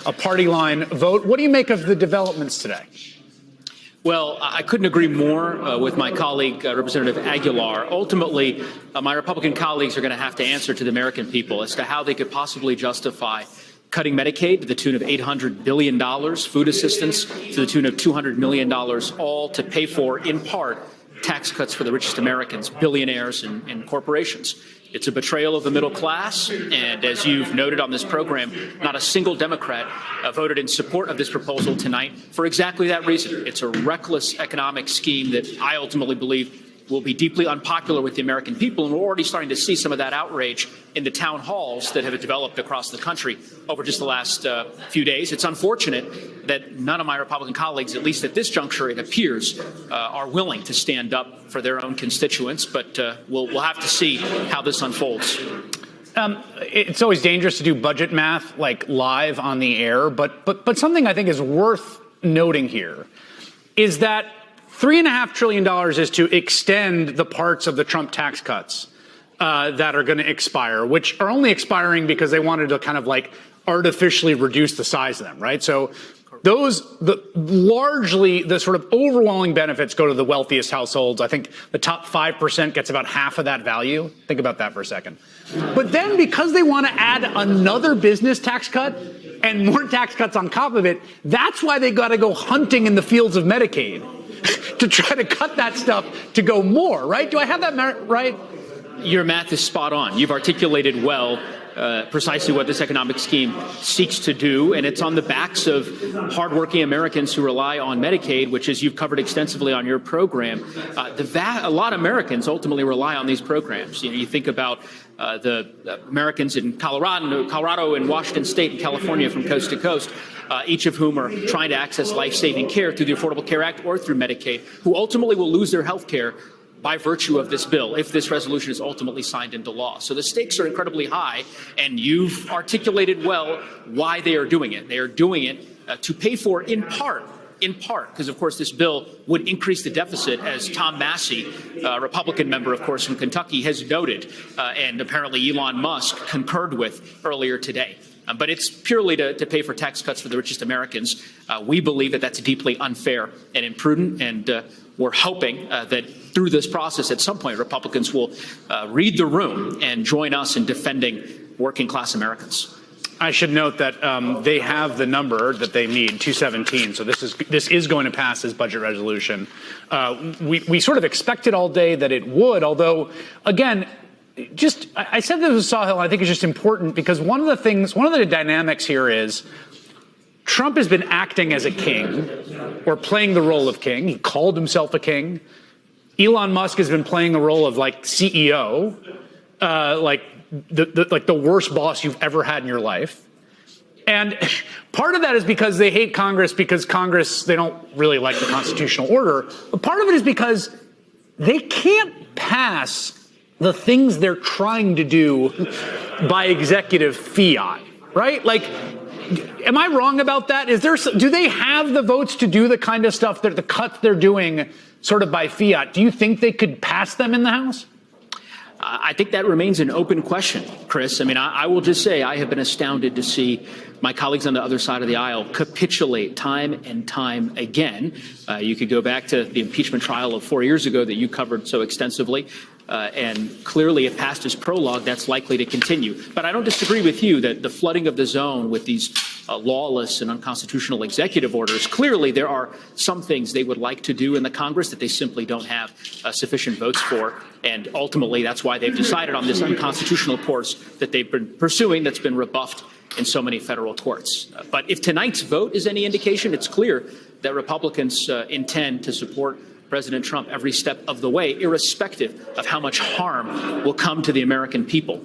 a party line vote. What do you make of the developments today? Well, I couldn't agree more with my colleague, Representative Aguilar. Ultimately, my Republican colleagues are going to have to answer to the American people as to how they could possibly justify cutting Medicaid to the tune of $800 billion, food assistance to the tune of $200 million, all to pay for, in part, tax cuts for the richest Americans, billionaires and corporations. It's a betrayal of the middle class, and as you've noted on this program, not a single Democrat voted in support of this proposal tonight for exactly that reason. It's a reckless economic scheme that I ultimately believe will be deeply unpopular with the American people, and we're already starting to see some of that outrage in the town halls that have developed across the country over just the last few days. It's unfortunate that none of my Republican colleagues, at least at this juncture, it appears, are willing to stand up for their own constituents, but we'll have to see how this unfolds. It's always dangerous to do budget math like live on the air, but something I think is worth noting here is that $3.5 trillion is to extend the parts of the Trump tax cuts that are going to expire, which are only expiring because they wanted to kind of like artificially reduce the size of them, right? So largely the sort of overwhelming benefits go to the wealthiest households. I think the top 5% gets about half of that value. Think about that for a second. But then because they want to add another business tax cut and more tax cuts on top of it, that's why they got to go hunting in the fields of Medicaid to try to cut that stuff to go more, right? Do I have that right? Your math is spot on. You've articulated well precisely what this economic scheme seeks to do, and it's on the backs of hardworking Americans who rely on Medicaid, which, as you've covered extensively on your program, a lot of Americans ultimately rely on these programs. You know, you think about the Americans in Colorado and Washington State and California from coast to coast, each of whom are trying to access life-saving care through the Affordable Care Act or through Medicaid, who ultimately will lose their health care by virtue of this bill, if this resolution is ultimately signed into law. So the stakes are incredibly high, and you've articulated well why they are doing it. They are doing it to pay for, in part, because, of course, this bill would increase the deficit, as Tom Massey, a Republican member, of course, from Kentucky, has noted, and apparently Elon Musk concurred with earlier today. But it's purely to pay for tax cuts for the richest Americans. We believe that that's deeply unfair and imprudent, and we're hoping that through this process at some point Republicans will read the room and join us in defending working class Americans. I should note that they have the number that they need, 217. So this is going to pass this budget resolution. We sort of expected all day that it would, although, again, I said this with Sahil, I think it's just important because one of the dynamics here is Trump has been acting as a king or playing the role of king. He called himself a king. Elon Musk has been playing the role of like CEO, like the worst boss you've ever had in your life. And part of that is because they hate Congress because Congress, they don't really like the constitutional order. But part of it is because they can't pass the things they're trying to do by executive fiat, right? Like, am I wrong about that? Do they have the votes to do the kind of stuff that the cuts they're doing sort of by fiat? Do you think they could pass them in the House? I think that remains an open question, Chris. I mean, I will just say I have been astounded to see my colleagues on the other side of the aisle capitulate time and time again. You could go back to the impeachment trial of 4 years ago that you covered so extensively. And clearly, if past is prologue, that's likely to continue. But I don't disagree with you that the flooding of the zone with these lawless and unconstitutional executive orders, clearly there are some things they would like to do in the Congress that they simply don't have sufficient votes for. And ultimately, that's why they've decided on this unconstitutional course that they've been pursuing that's been rebuffed in so many federal courts. But if tonight's vote is any indication, it's clear that Republicans intend to support President Trump every step of the way, irrespective of how much harm will come to the American people.